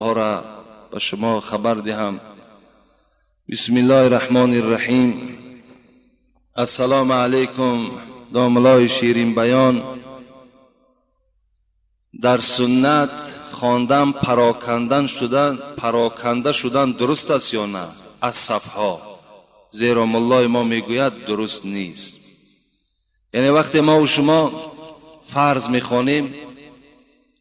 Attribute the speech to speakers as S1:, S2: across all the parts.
S1: را به شما خبر دهم. بسم الله الرحمن الرحیم. السلام علیکم. داملای شیرین بیان. در سنت خواندن پراکنده شدن درست است یا نه؟ از صفها. زیرا مولای ما میگوید درست نیست. یعنی وقتی ما و شما فرض میخوانیم،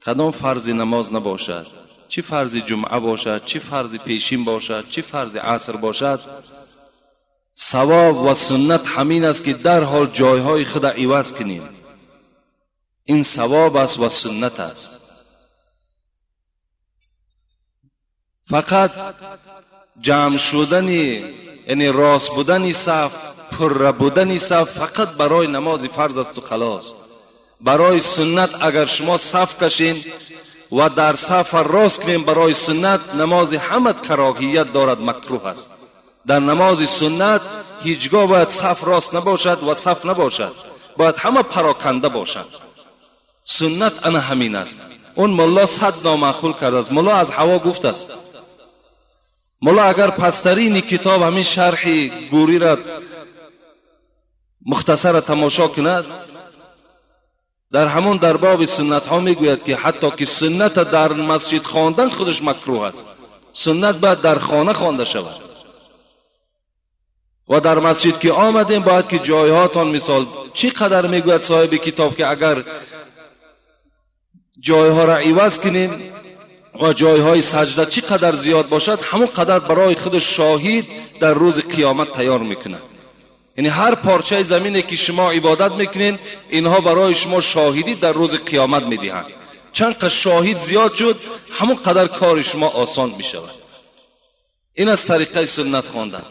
S1: کدام فرض نماز نباشد، چی فرض جمعه باشد، چی فرض پیشین باشد، چی فرض عصر باشد، ثواب و سنت همین است که در حال جایهای خود عوض کنیم. این ثواب است و سنت است. فقط جمع شدنی، یعنی راست بودنی صف، پر بودنی صف فقط برای نماز فرض است و خلاص. برای سنت اگر شما صف کشین و در صف راست کنیم برای سنت، نماز همه کراهیت دارد، مکروه است. در نماز سنت هیچگاه باید صف راست نباشد و صف نباشد، باید همه پراکنده باشد. سنت انا همین است. اون مولا صد نامعقول کرده است. مولا از هوا گفت است. مولا اگر پسترین کتاب همین شرح گوری را مختصر تماشا کند، در همون در باب سنت ها میگوید که حتی که سنت در مسجد خواندن خودش مکروه است. سنت باید در خانه خوانده شود. و در مسجد که آمدیم باید که جایهاتان، مثال چی قدر میگوید صاحب کتاب که اگر جایها را عوض کنیم و جایهای سجده چی قدر زیاد باشد، همون قدر برای خود شاهد در روز قیامت تیار میکنه. یعنی هر پارچه زمینی که شما عبادت میکنین، اینها برای شما شاهدی در روز قیامت میدهند. چند قدر شاهد زیاد شد، همون قدر کار شما آسان میشود. این از طریقه سنت خواندن.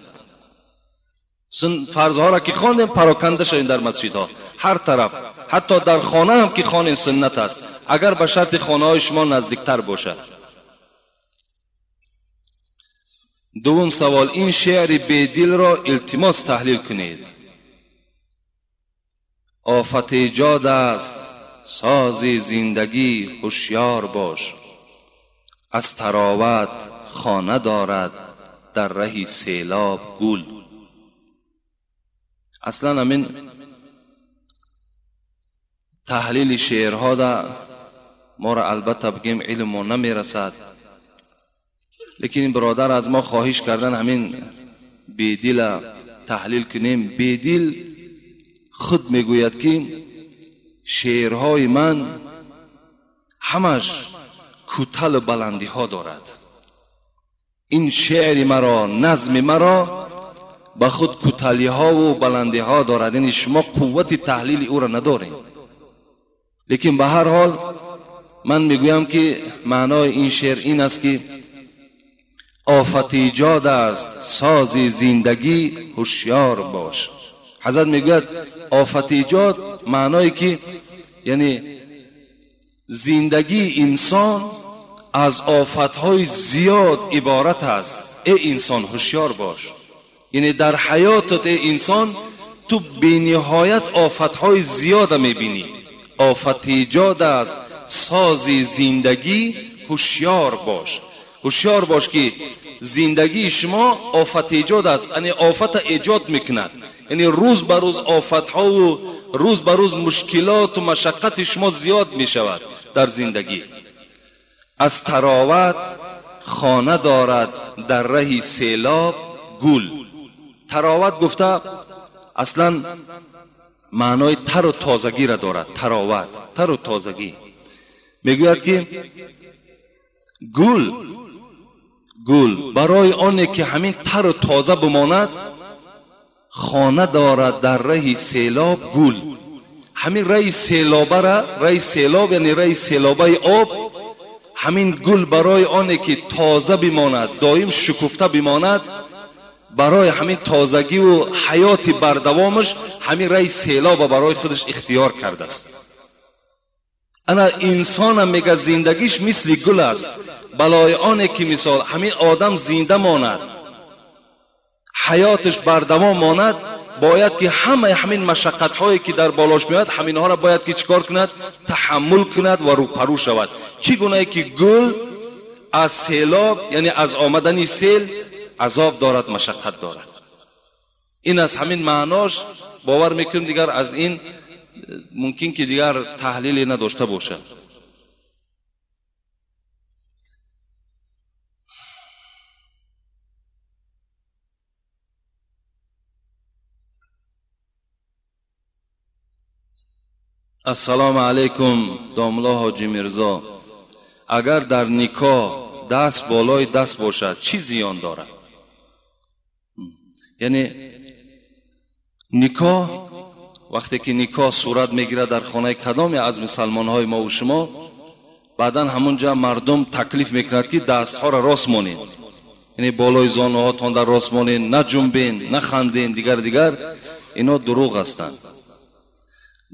S1: فرضها را که خواندیم پراکنده شوین در مسجدها هر طرف، حتی در خانه هم که خوانین سنت است، اگر به شرط خانه های شما نزدیکتر باشد. دوم سوال، این شعر بیدل را التماس تحلیل کنید. آفت ایجاد است ساز زندگی، هوشیار باش. از طراوت خانه دارد در ره سیلاب گل. اصلا همین تحلیل شعرها دا ما را البته بگیم علم ما نمیرسد، لیکن این برادر از ما خواهش کردن همین بیدل تحلیل کنیم. بیدل خود میگوید که شعرهای من همش کوتاه بلندی ها دارد. این شعر مرا، نظم مرا با خود کوتاهی ها و بلندی ها دارد. یعنی شما قوت تحلیل او را ندارید. لیکن به هر حال من میگویم که معنای این شعر این است که آفت ایجاد است ساز زندگی، هوشیار باش. حضرت میگوید آفت ایجاد معنای که یعنی زندگی انسان از آفتهای زیاد عبارت است. ای انسان هوشیار باش. یعنی در حیاتت ای انسان تو بی‌نهایت آفتهای زیاد میبینی. آفت ایجاد است ساز زندگی، هوشیار باش. هوشیار باش که زندگی شما آفت ایجاد است. یعنی آفت ایجاد میکند. یعنی روز به روز آفت ها و روز به روز مشکلات و مشقت شما زیاد میشود در زندگی. از طراوت خانه دارد در ره سیلاب گل. طراوت گفته اصلا معنای تر و تازگی را دارد. طراوت تر و تازگی. میگوید که گل برای آنه که همین تر و تازه بماند، خانه دارد در ره سیلاب گل. همین ره سیلابه را، ره سیلاب یعنی ره سیلابه آب، همین گل برای آنه که تازه بماند، دائم شکفته بماند، برای همین تازگی و حیات بردوامش همین ره سیلاب برای خودش اختیار کرده است. انا انسان هم میگه زندگیش مثل گل است. بلای آنه که مثال همین آدم زنده ماند، حیاتش بردوام ماند، باید که همین مشقت هایی که در بالاش میاد همین ها را باید که چیکار کند؟ تحمل کند و روپرو شود. چی گونه که گل از سیلاب یعنی از آمدن سیل عذاب دارد، مشقت دارد. این از همین معناش باور میکنم دیگر از این ممکن که دیگر تحلیلی نداشته باشد. السلام علیکم داملا حاجی میرزا، اگر در نکاح دست بالای دست باشد چی زیان دارد؟ یعنی نکاح وقتی که نکاح صورت میگیره در خانه کدام از مسلمان های ما و شما، بعدن همونجا مردم تکلیف میکند که دست ها را راست مانید، یعنی بالای زانو ها تان در راست مانید، نه جنبین نه خندین، دیگر اینا دروغ هستند.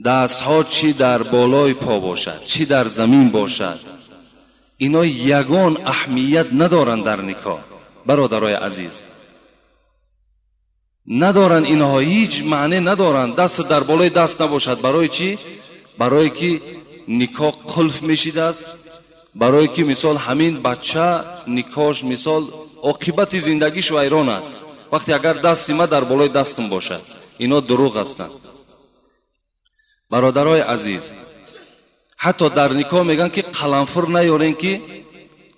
S1: دست ها چی در بالای پا باشد چی در زمین باشد اینا یگان اهمیت ندارن در نکاح. برادرای عزیز ندارن، اینها هیچ معنی ندارن. دست در بالای دست نباشد برای چی؟ برای که نکاح قلف میشیده است، برای که مثال همین بچه نکاحش مثال عاقبت زندگیش ویران است وقتی اگر دستی ما در بالای دستم باشد. اینا دروغ هستند. برادرای عزیز حتی در نکاح میگن که قلنفر نیارین که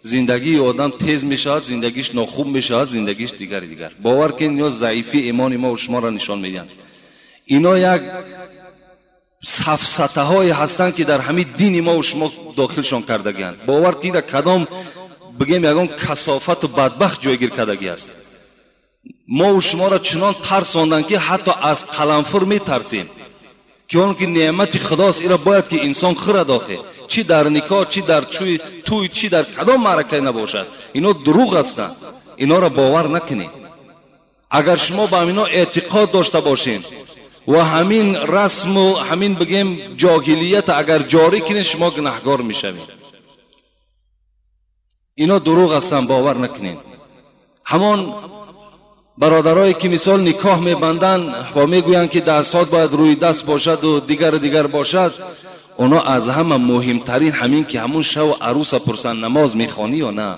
S1: زندگی آدم تیز میشود، زندگیش ناخوب میشود، زندگیش دیگر. باور کنید اینا ضعیفی ایمان ما و شما را نشان میدن. اینا یک سفسطه های هستند که در همین دین ما و شما داخلشان کردگیند. باور کنید کدام بگیم یگان کثافت و بدبخت جایگیر کردگی است. ما و شما را چنان ترساندن که حتی از قلنفر میترسیم که اون که نعمت خداست، اینا باید که انسان خورد آخه، چی در نکاح چی در توی چی در کدام معرکه نباشد. اینا دروغ هستند، اینا را باور نکنید. اگر شما با اینا اعتقاد داشته باشین و همین رسم و همین بگیم جاهلیت اگر جاری کنین شما گناهکار میشوید. اینا دروغ هستند، باور نکنید. همان برادرایی که مثال نکاح میبندن و میگویند که دستات باید روی دست باشد و دیگر باشد، اونا از همه مهمترین همین که همون شو عروس پرسن نماز میخوانی یا نه.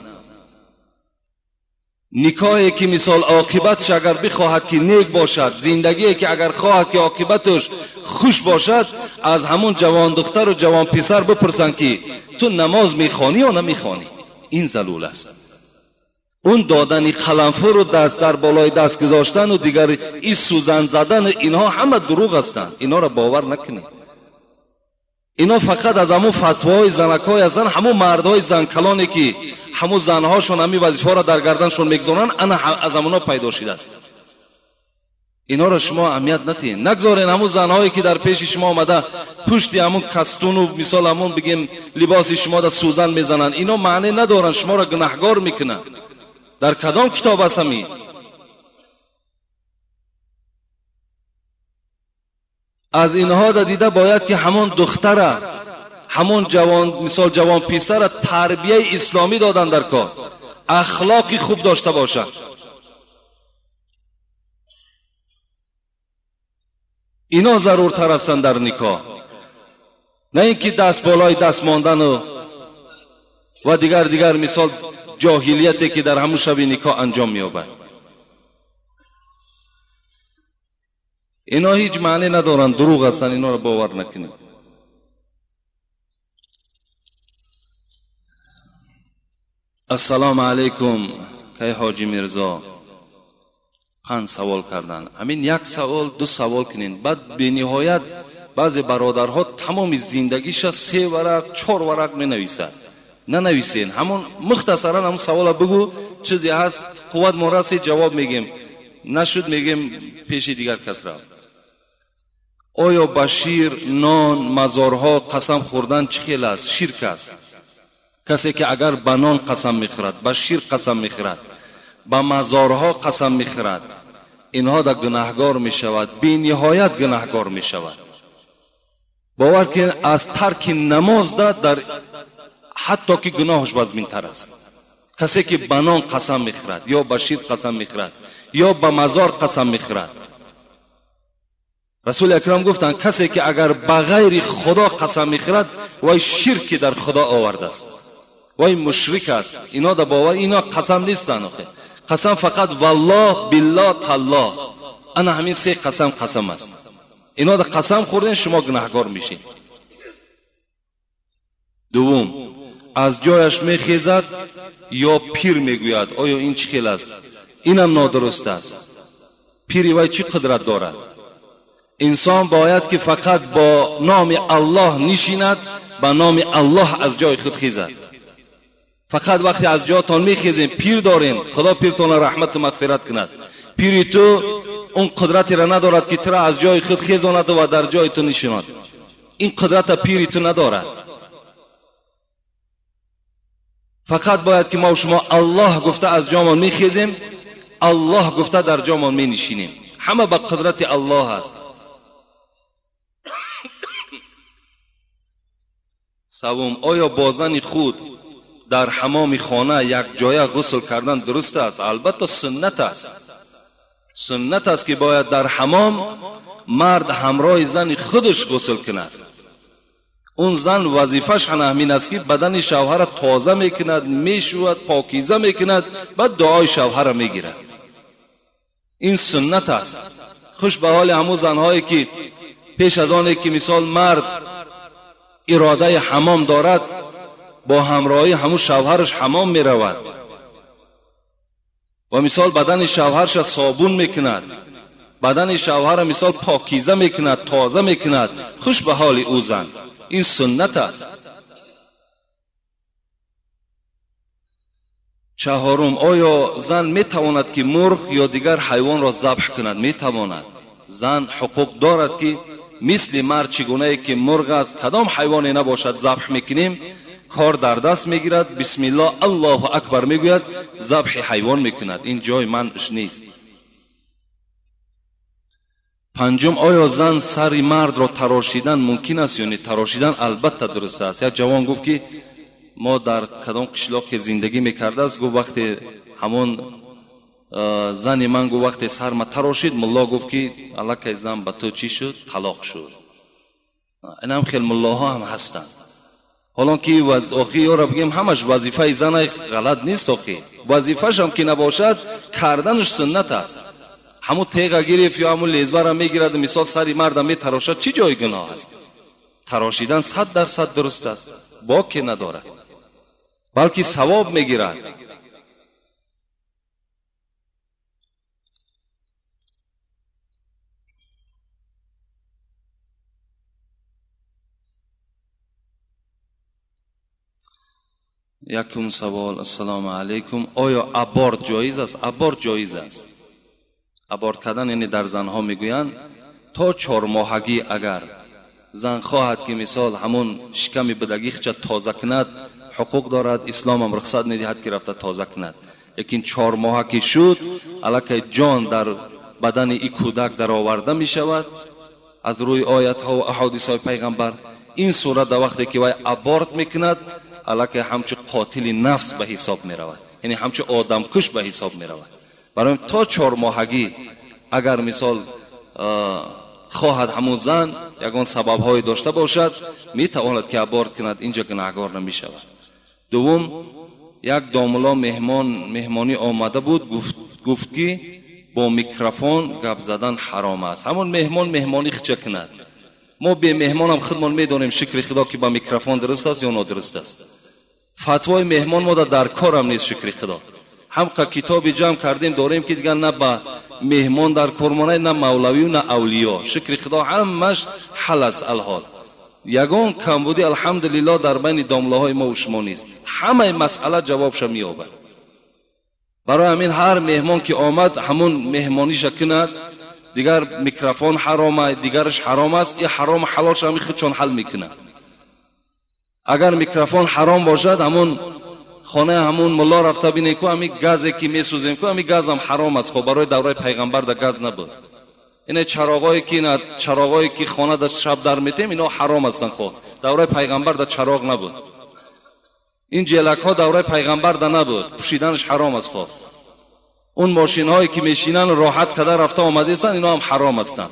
S1: نکاحی که مثال عاقبتش اگر بخواهد که نیک باشد، زندگی که اگر خواهد که عاقبتش خوش باشد، از همون جوان دختر و جوان پسر بپرسن که تو نماز میخوانی یا نمیخوانی. این ضلول است. اون دادن قلنفر و دست در بالای دست گذاشتن و دیگر این سوزن زدن، اینها همه دروغ هستند. اینا را باور نکنید. اینا فقط از همون فتواهای زنکای هستند، همون مردهای زنکلانی که همون زنهاشون همین وظیفه را در گردنشون میگذارن، انا از همونا پیدا شده است. اینا را شما اهمیت ندید. نگذارین همون زنهایی که در پیش شما آمده پشت همون کستون و مثال همون بگیم لباس شما را سوزن میزنن. اینا معنی ندارن، شما را گناهکار میکنن. در کدام کتاب است همین؟ از اینها را دیده باید که همون دختره، همون جوان مثال جوان پسر تربیه اسلامی دادن در کار، اخلاقی خوب داشته باشد. اینا ضرورتر هستند در نکاح، نه اینکه دست بالای دست ماندن و دیگر مثال جاهلیتی که در همون شب نکاح انجام می‌یابد. اینا هیچ معنی ندارن، دروغ هستن. اینا را باور نکنید. السلام علیکم که حاجی میرزا 5 سوال کردن. همین یک سوال 2 سوال کنین. بعد به نهایت بعضی برادرها تمام زندگیش 3 ورق 4 ورق می نویسد. ننویسین، همون مختصرا همون سوال بگو، چیزی هست قوت مرسی جواب میگیم، نشد میگیم پیش دیگر کس را. آیا بشیر نان مزارها قسم خوردن چه خیل است؟ شرک است. کسی که اگر به نان قسم میخورد، به شیر قسم میخورد، به مزارها قسم میخورد، اینها در گناهکار میشود، بی نهایت گناهکار میشود. باور کن از ترک نماز در حتی که گناهش بزمین‌تر است. کسی که به نان قسم میخورد یا به شیر قسم میخورد یا به مزار قسم میخورد، رسول اکرم گفتن کسی که اگر به غیر خدا قسم میخورد و شرک در خدا آورده است. وای مشرک است. اینا در باور اینا قسم نیستن. قسم فقط والله بالله تالله، انا همین سه قسم است. اینا در قسم خوردن شما گناهکار میشین. دوم، از جایش میخیزد یا پیر میگوید آیا این چه خیل است؟ اینم نادرست است. پیری وای چی قدرت دارد؟ انسان باید که فقط با نام الله نشیند، با نام الله از جای خود خیزد. فقط وقتی از جاتان میخیزیم پیر دارین، خدا پیرتان رحمت و مغفرت کند. پیری تو اون قدرتی را ندارد که ترا از جای خود خیزاند و در جای تو نشیند. این قدرت پیری تو ندارد. فقط باید که ما و شما الله گفته از جامان میخیزیم، الله گفته در جامان می نشینیم. همه با قدرت الله است. سوم، آیا با زن خود در حمام خانه یک جای غسل کردن درست است؟ البته سنت است. سنت است که باید در حمام مرد همراه زن خودش غسل کند. اون زن وظیفش همین است که بدن شوهر را تازه میکند، میشود، پاکیزه میکند، بعد دعای شوهر را میگیرد. این سنت است. خوش به حال همون زنهایی که پیش از آنه که مثال مرد اراده حمام دارد با همراهی همون شوهرش حمام می رود و مثال بدن شوهرش صابون میکند، بدن شوهر مثال پاکیزه میکند، تازه میکند. خوش به حال او زن. این سنت است. چهارم، آیا زن میتواند که مرغ یا دیگر حیوان را ذبح کند؟ میتواند. زن حقوق دارد که مثل مرد چگونه که مرغ از کدام حیوانی نباشد ذبح میکنیم، کار در دست میگیرد، بسم الله الله اکبر میگوید، ذبح حیوان میکند. این جای منعش نیست. پنجم، آیا زن سر مرد را تراشیدن ممکن است یا نه؟ تراشیدن البته درست است. یک جوان گفت که ما در کدام قشلاق که زندگی میکرده است، گفت وقتی همون زن من گفت وقتی سر ما تراشید، ملا گفت که الکی زن به تو چی شد؟ طلاق شد. این هم خیلی ملاها هم هستند. حالا که آخی را بگیم همش وظیفه زن غلط نیست. آخی وظیفهش هم که نباشد کردنش سنت است. همون تیغ گرفت یا همون لیزور را میگیرد مثال سری مرد می تراشد، چی جای گناه است؟ تراشیدن 100% درست است، باکی نداره، بلکه ثواب میگیرد. یکم سوال. السلام علیکم. آیا ابورت جایز است؟ ابورت جایز است. ابورت کردن یعنی در زنها میگویند تا 4 ماهگی اگر زن خواهد که مثال همون شکم بدگیش تازه کند، حقوق دارد، اسلام هم رخصت میدهد که رفته تازه کند. لیکن 4 ماه که شد الکی جان در بدن این کودک در آورده می شود از روی آیت ها و احادیث های پیغمبر. این صورت در وقتی که وی ابورت میکند الکی همچه قاتل نفس به حساب می رود، یعنی همچه آدم کش به حساب می رود. برای تا 4 ماهگی اگر مثال خواهد همون زن یگان سبب های داشته باشد می تواند که ابورت کند، اینجا گناهکار نمی شود. دوم، یک داملا مهمانی آمده بود، گفت که با میکروفون گپ زدن حرام است. همون مهمانی چه کند؟ ما به مهمان هم خودمان میدونیم شکر خدا که با میکروفون درست است یا نادرست است. فتوای مهمان ما در کار هم نیست. شکر خدا هم کتابی جمع کردیم داریم که دیگر نه با مهمان در کارمانه، نه مولوی و نه اولیا. شکر خدا همش حل است. الحال یگان کمبودی الحمدلله در بین داملاهای ما و شما نیست، همه مسئله جوابش مییابد. برای همین هر مهمان که آمد همون مهمانیش کند، دیگر میکروفون حرامه، دیگرش حرام است، این حرام حلالش هم خودشون حل میکنه. اگر میکروفون حرام باشد همون خانه همون ملا رفته بینه که همین گازی که میسوزیم که همین گاز هم حرام است. خب برای دوره پیغمبر در گاز نبود. این چراغایی که خانه در شب در میتیم اینا حرام هستن. خب دوره پیغمبر در چراغ نبود. این جلک ها دوره پیغمبر در نبود، پوشیدنش حرام است. خب اون ماشین هایی که میشینن راحت کده رفته آمده هستن اینا هم حرام هستند.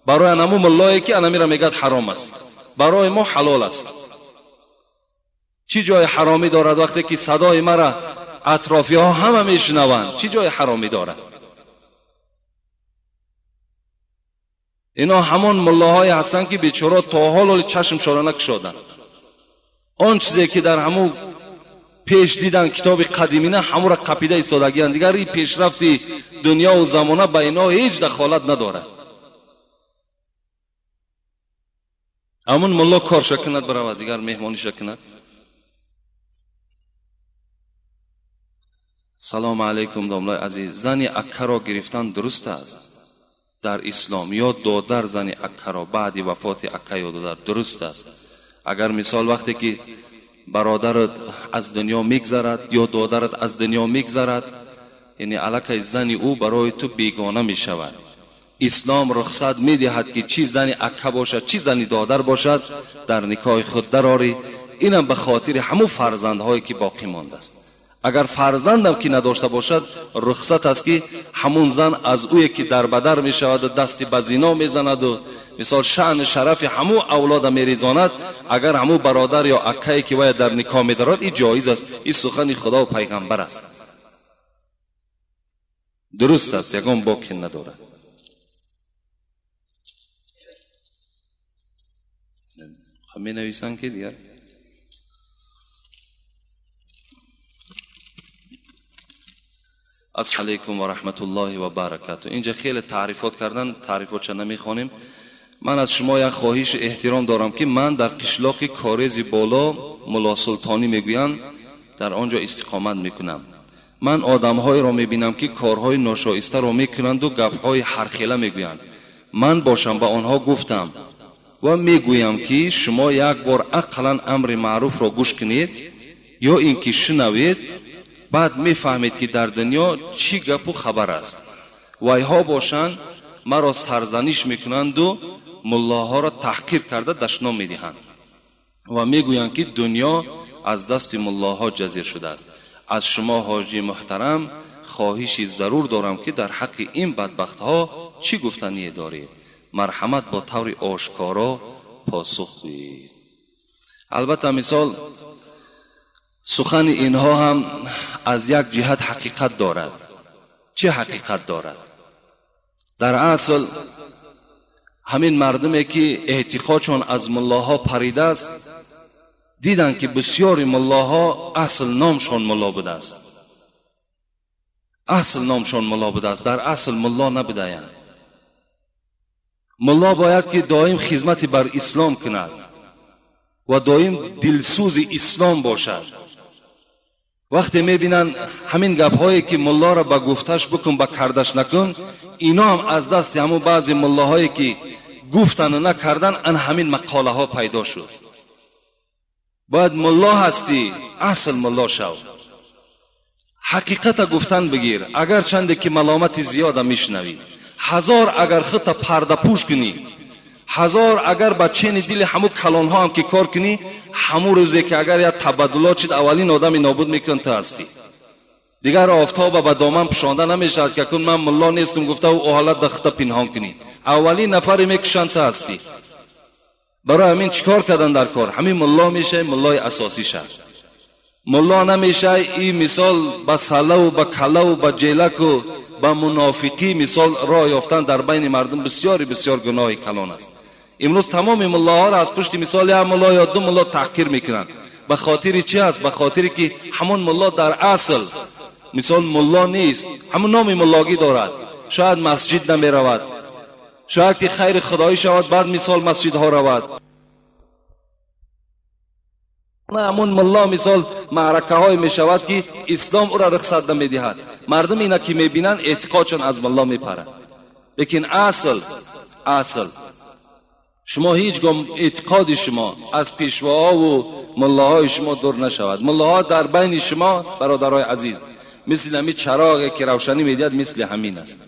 S1: برای همون ملایی که انا میره میگه حرام است، برای ما حلال است. چی جای حرامی دارد وقتی که صدای مرا اطرافی ها همه میشنوند؟ چی جای حرامی دارد؟ اینا همون ملاهای هستند که بیچاره تا حال چشم شورا نکشودند. آن چیزی که در همون پیش دیدن کتاب قدیمینه همون را قپیده ایستادگی‌اند. دیگر این پیشرفتی دنیا و زمانه به اینا هیچ دخالت نداره. همون ملا کار شکند برود، دیگر مهمانی شکند. سلام علیکم داملای عزیز. زنی اکه را گرفتن درست است در اسلام یا دادر؟ زنی اکه را بعد وفات اکه یا دادر درست است؟ اگر مثال وقتی که برادرت از دنیا میگذرد یا دادرت از دنیا میگذرد، یعنی علاقه زنی او برای تو بیگانه می شود، اسلام رخصت می دهد که چی زنی اکه باشد چی زنی دادر باشد در نکاح خود درآری. اینم به خاطر همون فرزندهایی که باقی مانده است. اگر فرزندم که نداشته باشد رخصت است که همون زن از اوی که در بدر می شود و دستی به زنا می زند و مثال شأن شرف همو اولاد می ریزاند، اگر همو برادر یا اکه‌ای که وی در نکاح می دارد این جایز است. این سخن خدا و پیغمبر است، درست است، یگان باکی ندارد. می نویسند که دیگر السلام علیکم و رحمت الله و برکاته. اینجا خیلی تعریفات کردن، تعریفات چه نمیخوانیم. من از شما یک خواهش احترام دارم که من در قشلاق کارز بالا ملا سلطانی میگویند در آنجا استقامت میکنم. من آدم‌های را میبینم که کارهای ناشایسته را میکنند و گپ‌های هرخیله میگویند. من باشم به آنها گفتم و میگویم که شما یک بار عقلاً امر معروف را گوش کنید یا اینکه شنوید، بعد میفهمید که در دنیا چی گپ و خبر است. ویها باشند مرا سرزنش میکنند و ملاها را تحقیر کرده دشنام میدهند و میگویند که دنیا از دست ملاها جزیر شده است. از شما حاجی محترم خواهشی ضرور دارم که در حق این بدبختها چی گفتنی دارید؟ مرحمت با طور آشکارا پاسخ دهید. البته مثال سخن اینها هم از یک جهت حقیقت دارد. چه حقیقت دارد؟ در اصل همین مردمی که اعتقادشون از ملاها پریده است دیدن که بسیاری ملاها اصل نامشون ملا بوده است. اصل نامشون ملا بوده است، در اصل ملا نبوده اند. ملا باید که دائم خدمت بر اسلام کند و دائم دلسوز اسلام باشد. وقتی میبینن همین گپ‌هایی که ملا را به گفتش بکن به کردش نکن، اینا هم از دست همون بعضی ملاهایی که گفتن و نکردن ان همین مقاله ها پیدا شد. باید ملا هستی اصل ملا شو، حقیقت گفتن بگیر. اگر چنده که ملامت زیاده میشنوی، هزار اگر خط پرده پوش کنی، هزار اگر با چین دل همو کلان ها هم که کار کنی، همو روزی که اگر یا تبدلات شد اولین آدمی نابود میکن تا هستی. دیگر آفتاب به دامن پشانده نمیشد که کن من ملا نیستم گفته و حالت دخته پنهان کنی، اولین نفری میکشن تا هستی. برای همین چیکار کردن در کار؟ همین ملا میشه ملای اساسی شد. ملا نمیشه این مثال با سله و با کله و با جیلک و با منافقی مثال راه یافتن در بین مردم بسیار بسیار گناه کلان است. امروز تمام ملاها را از پشت مثال یک ملا یا دو ملا تحقیر میکنند. به خاطر چی است؟ به خاطر که همون ملا در اصل مثال ملا نیست، همون نام ملاگی دارد. شاید مسجد نمی رود، شاید که خیر خدایی شود بعد مثال مسجد ها رود. همون ملا مثال معرکه های می شود که اسلام او را رخصت نمی دهد. مردم اینا که می بینن اعتقادشون از ملا می پرند. لیکن اصل شما هیچ گام اعتقاد شما از پیشواها و ملاهای شما دور نشود. ملاها در بین شما برادرای عزیز مثل همین چراغی که روشنی میدهد مثل همین است.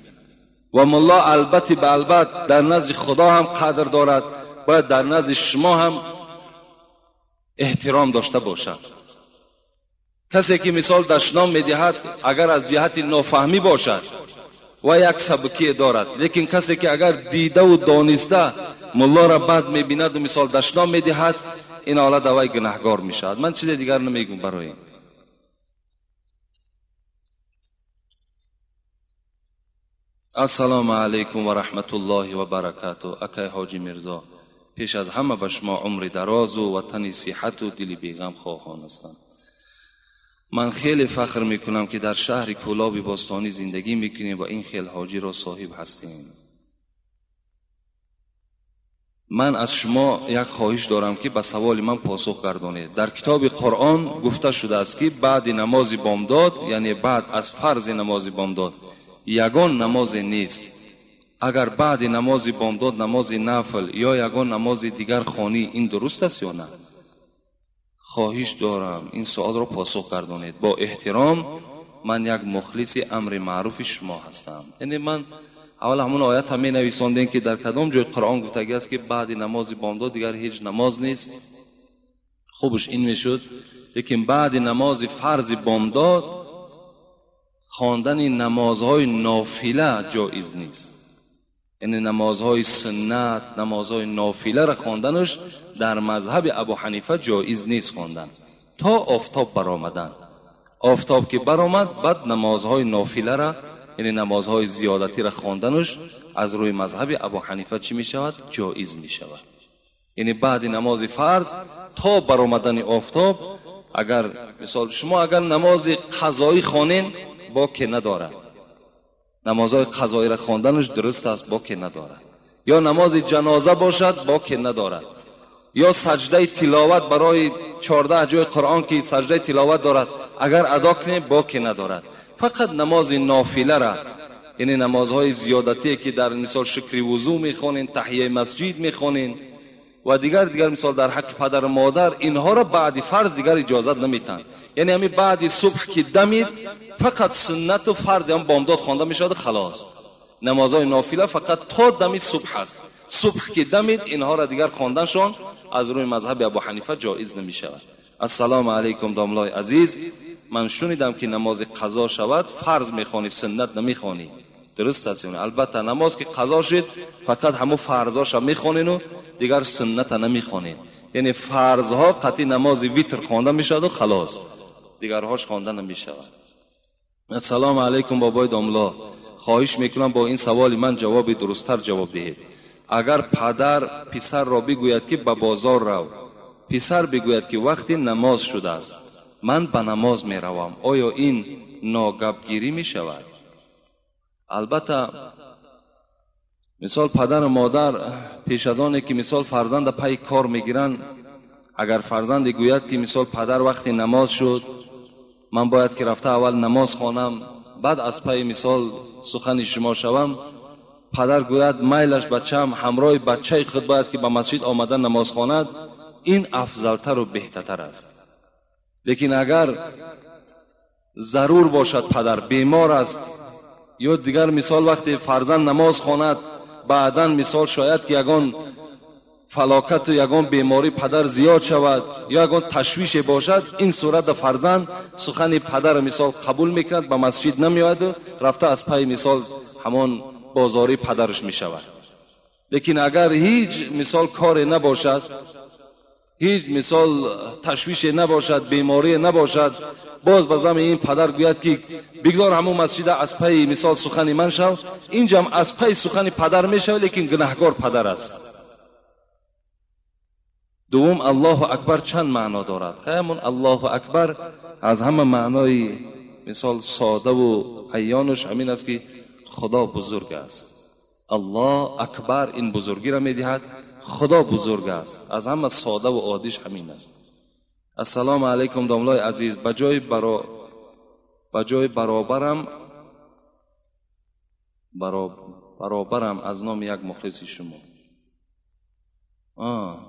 S1: و ملا البته به البته در نزد خدا هم قدر دارد، باید در نزد شما هم احترام داشته باشد. کسی که مثال دشنام میدهد اگر از جهت نافهمی باشد و یک سبکی دارد، لیکن کسی که اگر دیده و دانسته ملا را بد میبیند و مثال دشنام میدهد، این حالت اوای گناهگار میشود. من چیز دیگر نمیگم برای این. السلام علیکم و رحمت الله و برکاته. اکای حاجی میرزا، پیش از همه به شما عمر دراز و وطن صحت و دل بیغم خواهان هستم. من خیلی فخر میکنم که در شهر کولاب باستانی زندگی میکنیم و این خیل حاجی را صاحب هستیم. من از شما یک خواهش دارم که به سوال من پاسخ گردانید. در کتاب قرآن گفته شده است که بعد نماز بامداد، یعنی بعد از فرض نماز بامداد، یگان نماز نیست. اگر بعد نماز بامداد نماز نفل یا یگان نماز دیگر خوانی، این درست است یا نه؟ خواهش دارم این سوال را پاسخ گردانید. با احترام، من یک مخلص امر معروف شما هستم. یعنی من اول همون آیت همه نویساندین که در کدام جای قرآن گفته است که بعد نماز بامداد دیگر هیچ نماز نیست. خوبش این میشد، لیکن بعد نماز فرض بامداد خواندن نمازهای نافله جایز نیست. یعنی نمازهای سنت، نمازهای نافله را خواندنش در مذهب ابو حنیفه جایز نیست خواندن تا آفتاب برآمدن. آفتاب که برآمد، بعد نمازهای نافله را، یعنی نمازهای زیادتی را خواندنش از روی مذهب ابو حنیفه چی می شود؟ جایز می شود. یعنی بعد نماز فرض تا برآمدن آفتاب، اگر مثال شما اگر نماز قضایی خوانین با که نداره، نمازهای قضایی را خواندنش درست است، با که نداره. یا نماز جنازه باشد، با که نداره. یا سجده تلاوت برای 14 جای قرآن که سجده تلاوت دارد، اگر ادا کنه با که ندارد. فقط نماز نافله را، یعنی نمازهای زیادتی که در مثال شکر وضو میخوانین، تحیه مسجد میخوانین و دیگر مثال در حق پدر و مادر، اینها را بعد فرض دیگر اجازت نمیتن. یعنی همین بعد صبح که دمید فقط سنت و فرض هم بامداد خوانده میشود، خلاص. نمازهای نافله فقط تا دم صبح است. صبح که دمید اینها را دیگر خواندنشان از روی مذهب ابو حنیفه جایز نمیشود. السلام علیکم داملای عزیز، من شنیدم که نماز قضا شود فرض میخوانی، سنت نمیخوانی. درست است؟ البته نماز که قضا شد فقط همون فرضاش میخوانین و دیگر سنت نمیخوانین. یعنی فرضها قطعی نماز ویتر خوانده میشود و خلاص، دیگرهاش خوانده نمیشود. السلام علیکم بابای داملا، خواهش میکنم با این سوال من جواب درستتر جواب دهید. اگر پدر پسر را بگوید که به بازار رو، پسر بگوید که وقت نماز شده است، من به نماز می روم، آیا این ناگپگیری می شود؟ البته مثال پدر و مادر پیش از آنه که مثال فرزند پای کار میگیرن، اگر فرزند گوید که مثال پدر وقت نماز شد، من باید که رفته اول نماز خوانم بعد از پای مثال سخن شما شوم، پدر گوید میلش بچم همراه بچه خود باید که به مسجد آمدن نماز خواند، این افضلتر و بهترتر است. لیکن اگر ضرور باشد پدر بیمار است یا دیگر مثال وقتی فرزند نماز خواند بعداً مثال شاید که یگان فلاکت و یگان بیماری پدر زیاد شود یا یگان تشویش باشد، این صورت فرزند سخن پدر مثال قبول میکند، به مسجد نمیاد و رفته از پای مثال همان بازاری پدرش میشود. لیکن اگر هیچ مثال کار نباشد، هیچ مثال تشویش نباشد، بیماری نباشد، باز بازم این پدر گوید که بگذار همون مسجد از پای مثال سخن من شو، اینجا هم از پای سخن پدر میشود، لیکن گناهگار پدر است. دوم، الله اکبر چند معنا دارد؟ خیمون الله اکبر از همه معنای مثال ساده و عیانش همین است که خدا بزرگ است. الله اکبر این بزرگی را میدهد، خدا بزرگ است. از همه ساده و عادیش همین است. السلام علیکم داملای عزیز، بجای برابرم از نام یک مخلص شما.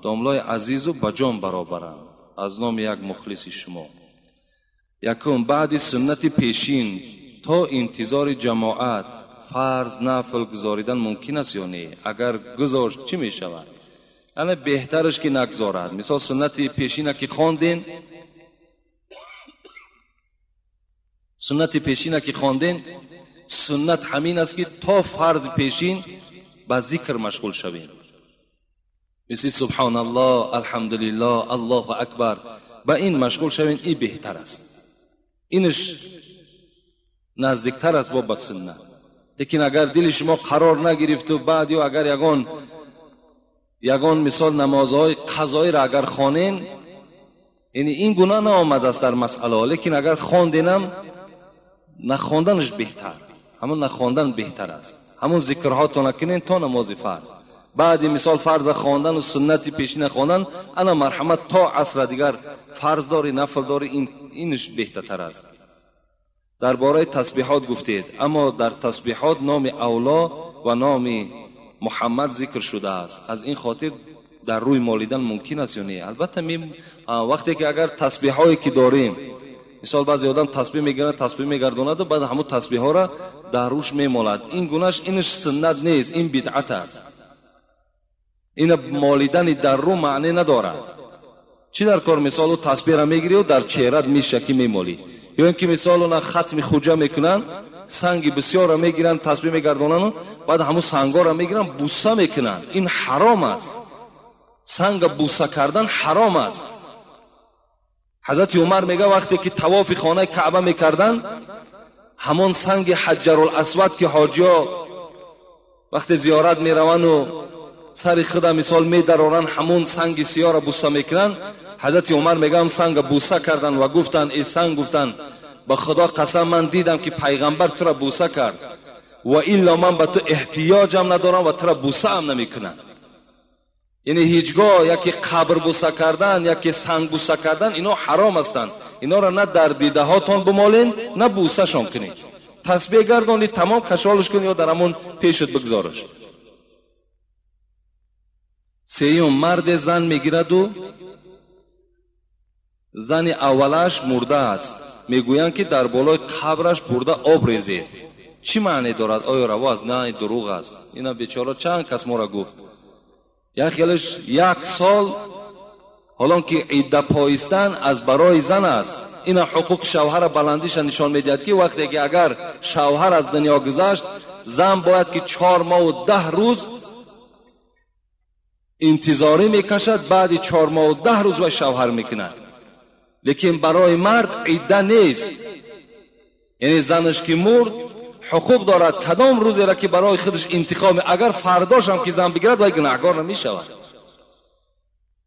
S1: داملای عزیز و بجام برابرم از نام یک مخلص شما. یکم، بعد سنت پیشین تا انتظار جماعت فرض نفل گزاریدن ممکن است یا نه؟ اگر گذاشت چی می شود؟ یعنی بهترش که نگذارد. مثال سنت پیشین که خواندین، سنت همین است که تا فرض پیشین با ذکر مشغول شویم. مثل سبحان الله، الحمدلله، الله اکبر، با این مشغول شوین. این بهتر است، اینش نزدیکتر است با سنت. لیکن اگر دل شما قرار نگرفت و بعد یا اگر یگان مثال نمازهای قضایی را اگر خوانین، یعنی این گناه نآمده است در مسئله، لیکن اگر خواندینم نخواندنش بهتر، همون نخواندن بهتر است. همون ذکرها تو نکنین تا نماز فرض، بعد مثال فرض خواندن و سنتی پیشین خواندن، انا مرحمت تا عصر دیگر فرض داری نفل داری، اینش بهتر است. درباره تسبیحات گفتید، اما در تسبیحات نام اولا و نام محمد ذکر شده است. از این خاطر در روی مالیدن ممکن است یا نه؟ البته وقتی که اگر تسبیحایی که داریم، مثال بعضی آدم تسبیح میگیرن تسبیح میگرداند و بعد همون تسبیح ها را در روش میمالد، این گناهش اینش سنت نیست، این بدعت است. این مالیدن در رو معنی ندارد. چی در کار؟ مثال تسبیح را میگیری و در چهرت میشکی میمالی، یا اینکه مثال اون ختم خوجه میکنن، سنگ بسیار را میگیرن تسبیح میگردانن و بعد همون سنگا را میگیرن بوسه میکنن. این حرام است، سنگ بوسه کردن حرام است. حضرت عمر میگه وقتی که طواف خانه کعبه میکردن، همون سنگ حجر الاسود که حاجیا وقتی زیارت میرون و سر خدا مثال میدرارن، همون سنگ سیاه را بوسه میکنن. حضرت عمر میگه هم سنگ بوسه کردن و گفتن ای سنگ، گفتن به خدا قسم من دیدم که پیغمبر تو را بوسه کرد و الا من به تو احتیاجم ندارم و تو را بوسه هم نمیکنم. یعنی هیچگاه یکی قبر بوسه کردن یکی سنگ بوسه کردن اینا حرام هستند. اینا را نه در دیده هاتون بمالین نه بوسه شان کنید. تسبیح گردانی تمام کشالش کنید یا در همون پیشت بگذارش. سیوم مرد زن میگیرد و زن اولش مرده است، میگویند که در بالای قبرش برده آب ریزید. چی معنی دارد؟ آیا رواست؟ نه دروغ است. اینا بیچاره چند کس ما را گفت. یا خیالش 1 سال حالان که عده پایستن از برای زن است. این حقوق شوهر بلندیش نشان میدهد که وقتی که اگر شوهر از دنیا گذشت، زن باید که 4 ماه و 10 روز انتظاری میکشد، بعد 4 ماه و 10 روز و شوهر میکند. لیکن برای مرد عده نیست. یعنی زنش که مرد حقوق دارد کدام روزی را که برای خودش انتخاب، اگر فرداش هم که زن بگیرد وای گناهگار نمیشود.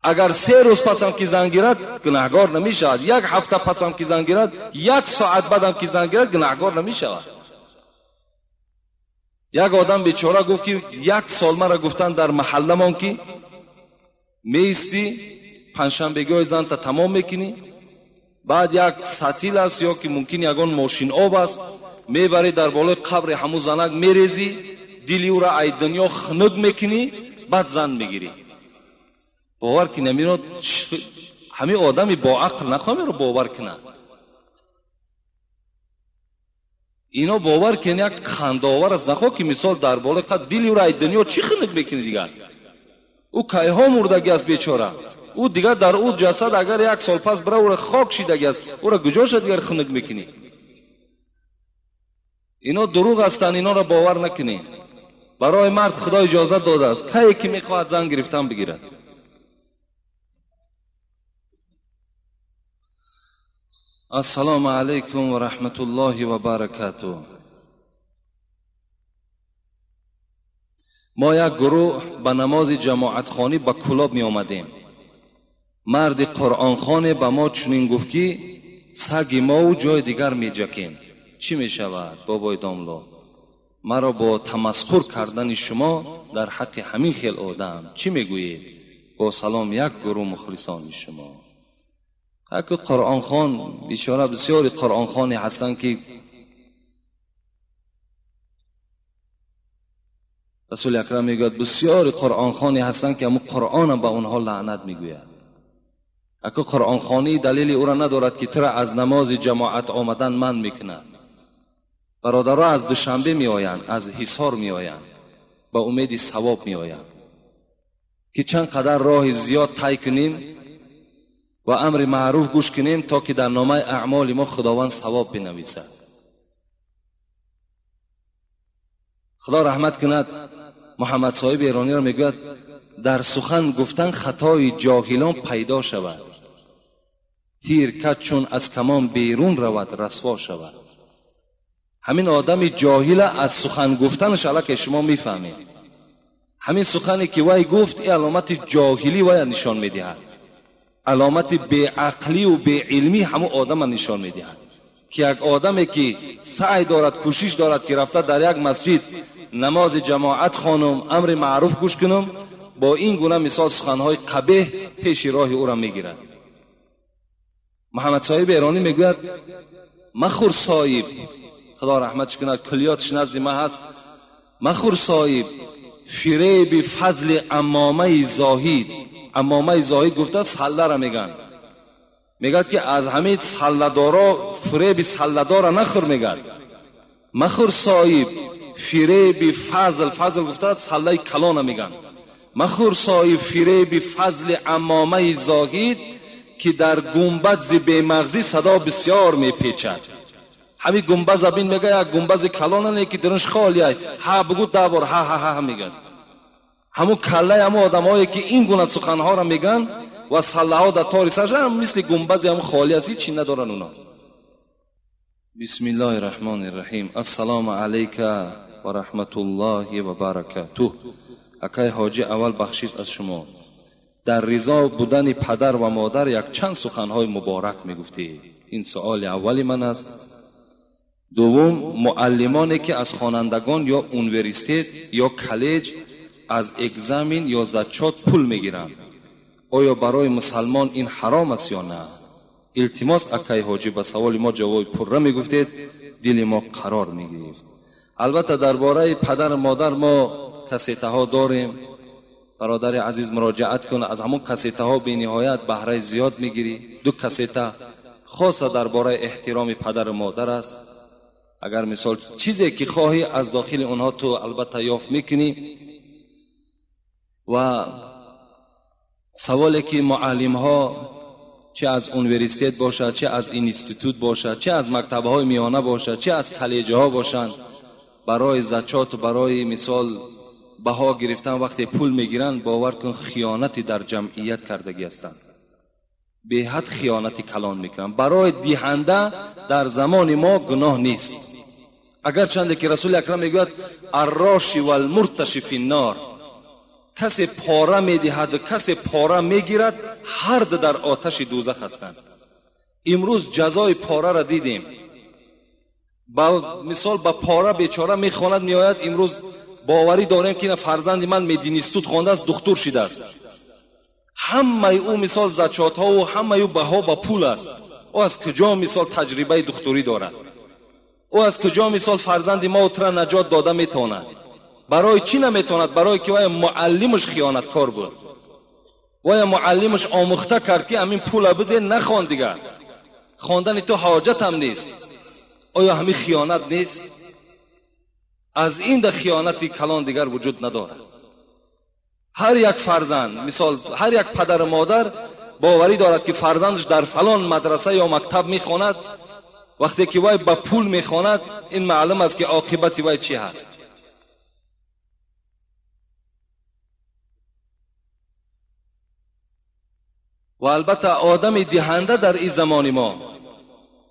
S1: اگر 3 روز پس هم که زن گیرد گناهگار نمیشود. 1 هفته پس هم که زن گیرد، 1 ساعت بعد هم که زن گیرد گناهگار نمیشود. یک آدم بیچاره گفت که 1 سال مرا گفتن در محله من که میستی پنجشنبگی زن تا تمام میکنی، بعد 1 سطیل است یا که ممکن یگان ماشین آب است، میبری در بالای قبر همون زنک میریزی، دلی او را ای دنیا خنک میکنی، بعد زن میگیری. باور کنی میرو همه آدمی با عقل نخواهی رو باور کنه. اینا باور کنی یک خنداور است، نخواه که مثال در بالای قبر دلی او را ای دنیا چی خنک میکنی دیگر. او کایها مردگی است بیچاره. او دیگر در او جسد اگر 1 سال پس بره او را خاک شیدگی است، او را گجاش دیگر خنک میکنی. اینا دروغ هستند، اینا را باور نکنی. برای مرد خدا اجازه داده است کی که میخواهد زن گرفتن بگیرد. السلام علیکم و رحمت الله و برکاته. ما یک گروه به نماز جماعت خانی به کلاب می آمدیم. مرد قرآن خانه به ما چنین گفت که سگ ما و جای دیگر می جکیم. چی می شود بابای داملا؟ مرا با تمسخر کردن شما در حق همین خیل آدم چی می گویید؟ با سلام یک گروه مخلصان شما. یک قرآن خان بیچاره بسیاری قرآن خانی هستند که رسول اکرم میگوید بسیاری قرآن خانی هستند که همون قرآن به اونها لعنت میگوید. اگه قرآن خانی دلیلی او را ندارد که تو را از نماز جماعت آمدن من میکنه. برادرها از دوشنبه می آیند، از حصار می آیند، با امید ثواب می آیند که چند قدر راه زیاد طی کنیم و امر معروف گوش کنیم تا که در نامه اعمال ما خداوند ثواب بنویسد. خدا رحمت کند محمد صاحب ایرانی را میگوید در سخن گفتن خطای جاهلان پیدا شود. تیر کج چون از کمان بیرون رود رسوا شود. همین آدم جاهل از سخن گفتنش الان شما میفهمید. همین سخنی که وای گفت این علامت جاهلی وای نشان میدهد، علامت بی‌عقلی و بی‌علمی همون آدم نشان میدهد. که یک آدمی که سعی دارد، کوشش دارد که رفته در یک مسجد نماز جماعت خوانم، امر معروف گوش کنم، با این گونه مثال سخنهای قبیح پیش راه او را میگیرد. محمد صاحب ایرانی میگوید مخور صاحب، خدا رحمتش کند، کلیاتش نزد ما هست، مخور صاحب فریب فضل امامه زاهد. امامه زاهد گفته سله را میگن، میگد که از همه سله دارا فریب سله دارا نخور. میگد مخور صاحب فریب فضل، فضل گفته سله کلان میگن، مخور صاحب فریب فضل امامه زاهد که در گنبد ز بیمغزی صدا بسیار میپیچد. همین گنبد زبین میگه یک گنبد کلانه که درنش خالیه، ها بگو ده بار ها ها ها میگن. همون کله همون آدمایی که این گونه سخنها را میگن و سله ها در تاری سرش هم مثل گنبد همون خالی است، چی ندارن اونا. بسم الله الرحمن الرحیم. السلام علیک و رحمت الله و برکاته. اکای حاجی اول بخشید از شما در رضا بودن پدر و مادر یک چند سخنهای مبارک میگفتی. این سوال اولی من است. دوم، معلمانی که از خوانندگان یا اونیورسیته یا کالج از اگزامین یا زچات پول میگیرند، آیا برای مسلمان این حرام است یا نه؟ التماس اکای حاجی به سوال ما جواب پره میگفتید، دل ما قرار میگرفت. البته درباره پدر مادر ما کسیته ها داریم. برادر عزیز مراجعت کن، از همون کسیته ها به نهایت بهره زیاد میگیری. دو کسیته خاصه درباره احترام پدر مادر است. اگر مثال چیزی که خواهی از داخل اونها تو البته یافت میکنی. و سوالی که معلم ها چه از اونیورسیته باشد، چه از اینستیتوت باشد، چه از مکتب های میانه باشد، چه از کالج ها باشند، برای زکات و برای مثال بها گرفتن وقتی پول میگیرن، باور کن خیانتی در جمعیت کردگی هستند. به حد خیانتی کلان میکنن. برای دهنده در زمان ما گناه نیست، اگرچند که رسول اکرم میگوید الراشی و المرتشی فی النار، کسی پاره میدهد و کسی پاره میگیرد، هر دو در آتش دوزخ هستند. امروز جزای پاره را دیدیم. با مثال با پاره بیچاره میخواند میآید. امروز باوری داریم که فرزند من مدینیستوت خوانده است، دکتر شده است. همه او مثال زکات ها و همه او بها با پول است. او از کجا مثال تجربه دکتری دارد؟ او از کجا مثال فرزند ما اترا نجات داده میتواند؟ برای چی نمیتواند؟ برای که وای معلمش خیانتکار بود، وای معلمش آموخته کرد که همین پول بده نخوان دیگر، خواندن تو حاجت هم نیست. آیا همین خیانت نیست؟ از این ده خیانتی کلان دیگر وجود ندارد. هر یک فرزند مثال هر یک پدر و مادر باوری دارد که فرزندش در فلان مدرسه یا مکتب میخواند، وقتی که وای با پول میخواند این معلوم است که عاقبت وای چی هست. و البته آدم دهنده در این زمان ما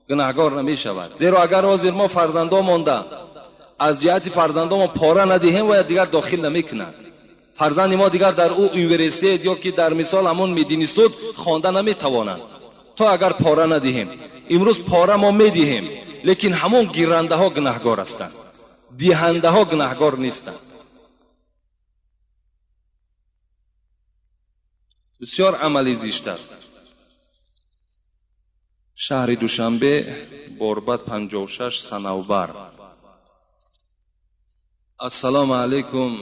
S1: گناهگار نمی شود، زیرا اگر حاضر ما فرزندا مانده از جهت فرزندا ما پاره ندهیم و دیگر داخل نمیکنند. فرزند ما دیگر در او یونیورسیته یا که در مثال همون مدینیستوت خوانده نمیتوانند تا اگر پاره ندهیم. امروز پاره ما میدهیم، لیکن همون گیرنده ها گناهگار هستند، دهنده ها گناهگار نیستند. بسیار عملی زیشت است. شهر دوشنبه، بوربت 56 صنوبر. السلام علیکم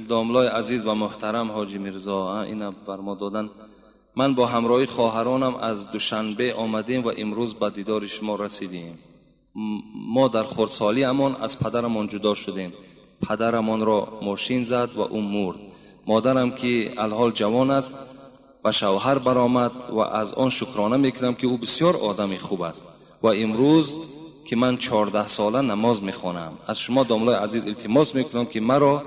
S1: داملای عزیز و محترم حاجی میرزا، اینا بر ما دادن. من با همراهی خواهرانم از دوشنبه آمدیم و امروز به دیدار شما رسیدیم. ما در خردسالی امان از پدرمان جدا شدیم. پدرمان را ماشین زد و او مرد. مادرم که الحال جوان است و شوهر برآمد و از آن شکرانه میکنم که او بسیار آدمی خوب است و امروز که من 14 ساله نماز میخوانم. از شما داملای عزیز التماس میکنم که مرا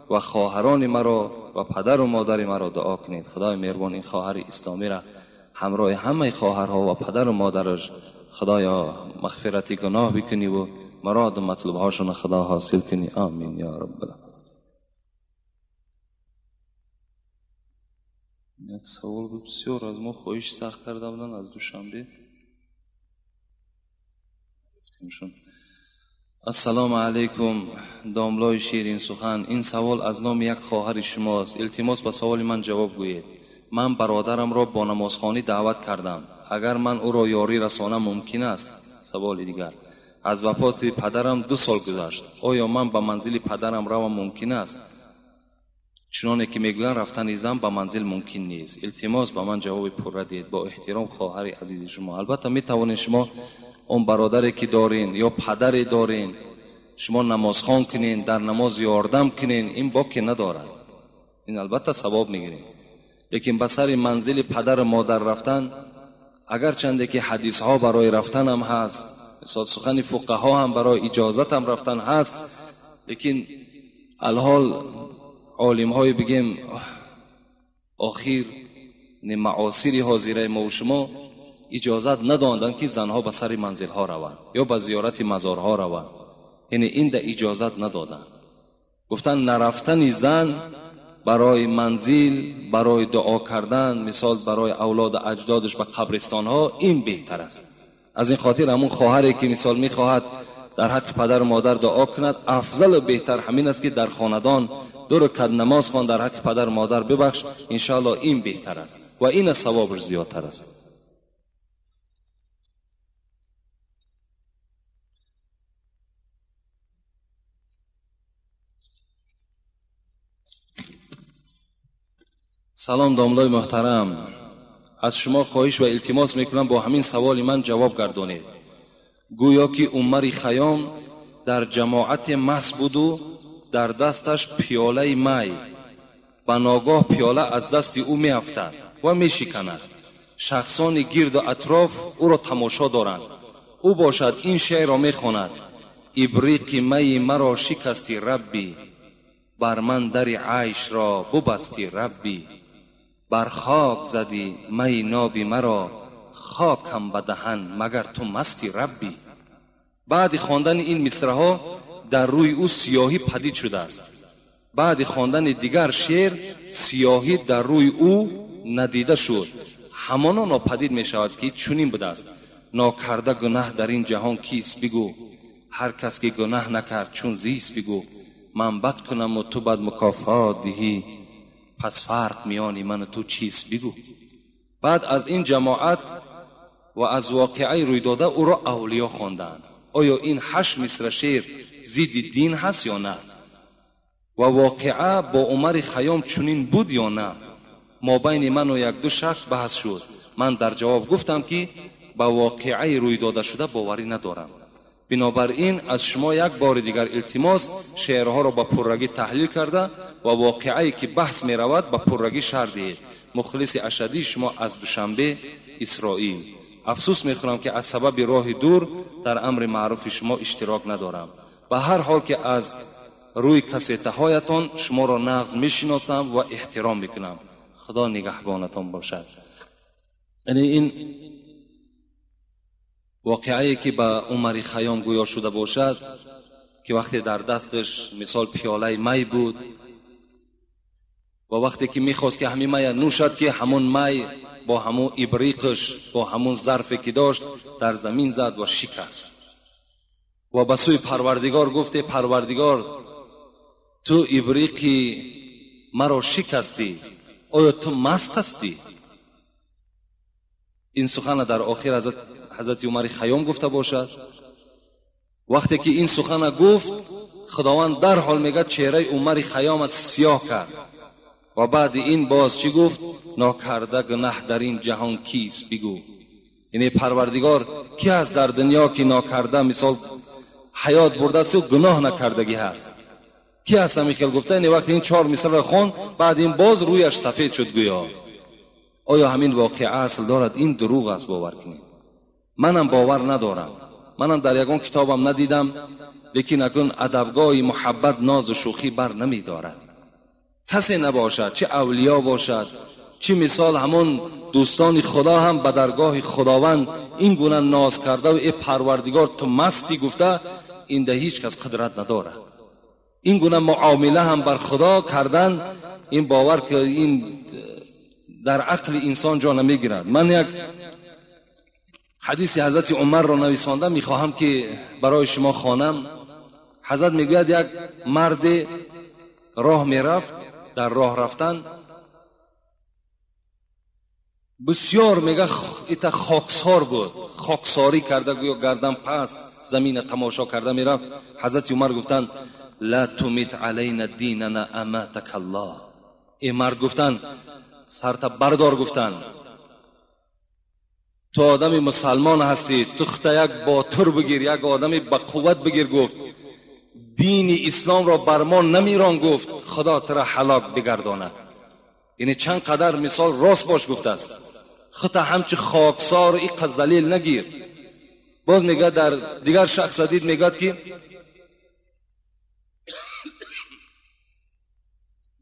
S1: و خواهران مرا و پدر و مادر مرا دعا کنید. خدای مهربان این خواهر اسلامی را همراه همه خواهرها و پدر و مادرش خدایا مغفرت گناه بکنی و مراد و مطلبهاشون خدا حاصل کنی. آمین یا رب العالمین. یک سوال بود بسیار از ما خواهش سخت کرده بودن از دوشنبه. السلام علیکم داملای شیرین سخن، این سوال از نام یک خواهر شماست. التماس به سوال من جواب گویید. من برادرم را با نمازخوانی دعوت کردم، اگر من او را یاری رسانم ممکن است؟ سوال دیگر، از وفات پدرم 2 سال گذشت، آیا من به منزل پدرم روم ممکن است؟ چنانه که میگویند رفتن زن به منزل ممکن نیست. التماس به من جواب پر دهید. با احترام خواهر عزیز شما. البته می توانید شما اون برادری که دارین یا پدری دارین شما نمازخوان کنین، در نماز یاردم کنین، این باکی ندارد، این البته ثواب میگیرین. لیکن به سر منزل پدر مادر رفتن، اگر چنده که حدیث ها برای رفتن هم هست، مثلا سخن فقها هم برای اجازت هم رفتن هست، لیکن الحال عالم های بگیم آخر معاصر حاضره ما و شما اجازت ندادن که زنها به سر منزل ها روند یا به زیارت مزار ها روند. یعنی این ده اجازت ندادن، گفتن نرفتن زن برای منزل، برای دعا کردن، مثال برای اولاد اجدادش به قبرستان ها، این بهتر است. از این خاطر همون خواهری که مثال میخواهد در حق پدر و مادر دعا کند، افضل و بهتر همین است که در خاندان 2 رکعت نماز خوان، در حق پدر و مادر ببخش، انشاءالله این بهتر است و این ثوابش زیادتر است. سلام داملای محترم، از شما خواهش و التماس میکنم با همین سوال من جواب گردانید. گویا که عمر خیام در جماعت مس بود و در دستش پیاله می، به ناگاه پیاله از دست او می افتد و می شکند. شخصان گرد و اطراف او را تماشا دارند. او باشد این شعر را می خواند: ابریق می مرا شکستی ربی، بر من در عیش را ببستی ربی، بر خاک زدی می نابی مرا، خاکم به دهن مگر تو مستی ربی. بعد خواندن این مصرع‌ها در روی او سیاهی پدید شده است. بعد خواندن دیگر شعر سیاهی در روی او ندیده شد. همانا ناپدید می شود که چنین بوده است: ناکرده گناه در این جهان کیست بگو، هر کس که گناه نکرد چون زیست بگو، من بد کنم و تو بد مکافات دهی، پس فرق میان من و تو چیست بگو. بعد از این جماعت و از واقعه روی داده او را اولیا خواندند. آیا این 8 مصرع شعر ضد دین هست یا نه؟ و واقعه با عمر خیام چنین بود یا نه؟ ما بین من و 1-2 شخص بحث شد. من در جواب گفتم که با واقعه روی داده شده باوری ندارم. بنابراین از شما یک بار دیگر التماس شعرها را با پررگی تحلیل کرده و واقعی که بحث می رود با پررگی شرح دهید. مخلص اشدی شما از دوشنبه اسرائیل. افسوس می خورم که از سبب راه دور در امر معروف شما اشتراک ندارم. به هر حال که از روی کسیته هایتان شما را نغز می شناسم و احترام می کنم. خدا نگهبانتان باشد. یعنی این واقعی که به عمر خیام گویا شده باشد که وقتی در دستش مثال پیاله می بود و وقتی که میخواست که همین می نوشد که همون می با همون ابریقش با همون ظرفی که داشت در زمین زد و شکست و به سوی پروردگار گفته: پروردگار تو ابریقی مرا شکستی، آیا تو مست هستی؟ این سخن در آخر حضرت عمر خیام گفته باشد. وقتی که این سخن گفت خداوند در حال میگه چهره عمر خیام سیاه کرد و بعد این باز چی گفت؟ ناکرده گناه در این جهان کیست بگو. یعنی پروردگار کی هست در دنیا که ناکرده مثال حیات برده است و گناه نکردگی هست؟ کی هست؟ میخواد گفته. این وقت این 4 مصرع را خوان، بعد این باز رویش سفید شد گویا. آیا همین واقعه اصل دارد؟ این دروغ است، باور کنید. منم باور ندارم، منم در یگان کتابم ندیدم، لیکن اکنون ادبگاه محبت ناز و شوخی بر نمی دارد. کسی نباشد، چه اولیا باشد چه مثال همون دوستان خدا هم به درگاه خداوند این گونه ناز کرده و ای پروردگار تو مستی گفته، این ده هیچ کس قدرت نداره. این گونه معامله هم بر خدا کردن، این باور که این در عقل انسان جا نمیگیرد. من یک حدیث حضرت عمر را نویسانده میخواهم که برای شما خوانم. حضرت میگوید یک مرد راه میرفت، در راه رفتن بسیار میگه ایتا خاکسار بود، خاکساری کرده، گویا گردن پست زمین تماشا کرده میرفت. حضرت عمر گفتن لا تمیت علینا دیننا اماتک الله. این مرد گفتن سرت بردار، گفتن تو آدم مسلمان هستی، تو خطا یک باطر بگیر، یک آدم با قوت بگیر. گفت دین اسلام را بر ما نمیران، گفت خدا ترا هلاک بگرداند. یعنی چند قدر مثال راست باش گفته است. خطا همچه خاکسار ای ذلیل نگیر. باز میگه در دیگر شخص دید میگه که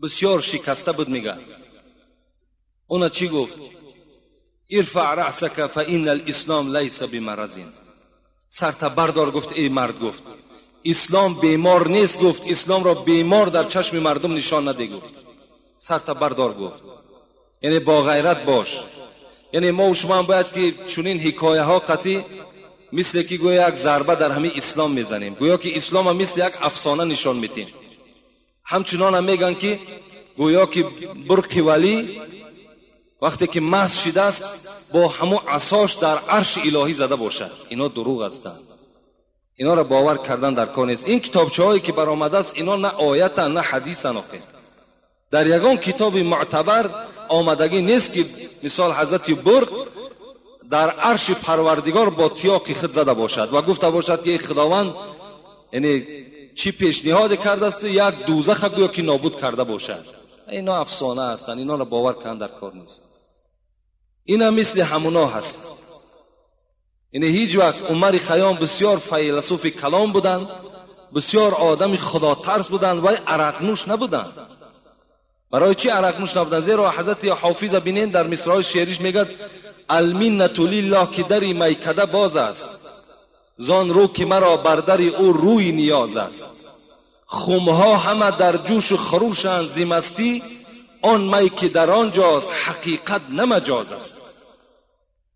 S1: بسیار شکسته بود. میگه اونا چی گفت؟ ارفع رأسک فإن الاسلام لیس بمرض. سرت بردار، گفت ای مرد، گفت اسلام بیمار نیست، گفت اسلام را بیمار در چشم مردم نشان نده، گفت سرت بردار، گفت یعنی با غیرت باش. یعنی ما و شما هم باید که چنین حکایه ها قطعی مثل که گویا یک ضربه در همه اسلام میزنیم، گویا که اسلام هم مثل یک افسانه نشان میدیم. همچنان هم میگن که گویا که برق ولی وقتی که مست شده است با همون عصاش در عرش الهی زده باشد. اینا دروغ هستند، اینا را باور کردن در کار نیست. این کتابچه هایی که برآمده است اینا نه آیت نه حدیث آخه. در یگان کتاب معتبر آمدگی نیست که مثال حضرت برق در عرش پروردگار با تیاقی خود زده باشد و گفته باشد که خداوند یعنی چی پیشنهاد کرده است، یک دوزخ گویا که نابود کرده باشد. اینا افسانه هستند، اینا را باور کردن در کار نیست. اینا مثل همونا هست. یعنی هیچ وقت عمر خیام بسیار فیلسوف کلام بودند، بسیار آدم خدا ترس بودند و عرق نوش نبودند. برای چی عرق نوش نبودند؟ زیرا حضرت حافظ بینین در مصرع شعریش میگه المنت لله که در میکده باز است، زان رو که مرا بر در او روی نیاز است. خمها همه در جوش و خروشند ز مستی، آن می که در آنجاست حقیقت نه مجاز است.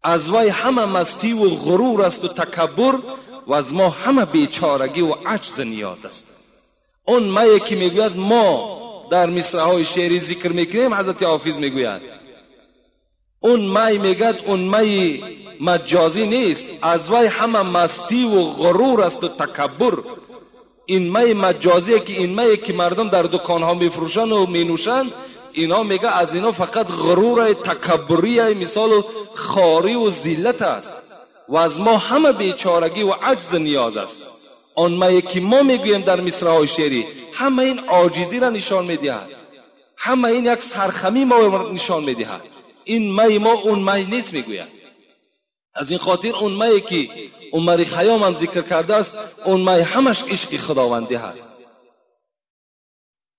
S1: از وی همه مستی و غرور است و تکبر، و از ما همه بیچارگی و عجز نیاز است. اون می که میگوید ما در مصرع‌های شعری ذکر میکنیم، حضرت حافظ میگوید اون می میگد اون می مجازی نیست، از وی همه مستی و غرور است و تکبر. این می مجازیه که این می که مردم در دکانها میفروشن و مینوشن، اینا میگه از اینا فقط غرور تکبری مثال خاری و ذلت است و از ما همه بیچارگی و عجز نیاز است. آن می که ما میگوییم در مصرع‌های شعری همه این عاجزی را نشان میدهد، همه این یک سرخمی ما نشان میدهد. این می ما اون می نیست میگوید. از این خاطر اون می که عمر خیام هم ذکر کرده است، اون می همش عشق خداوندی هست،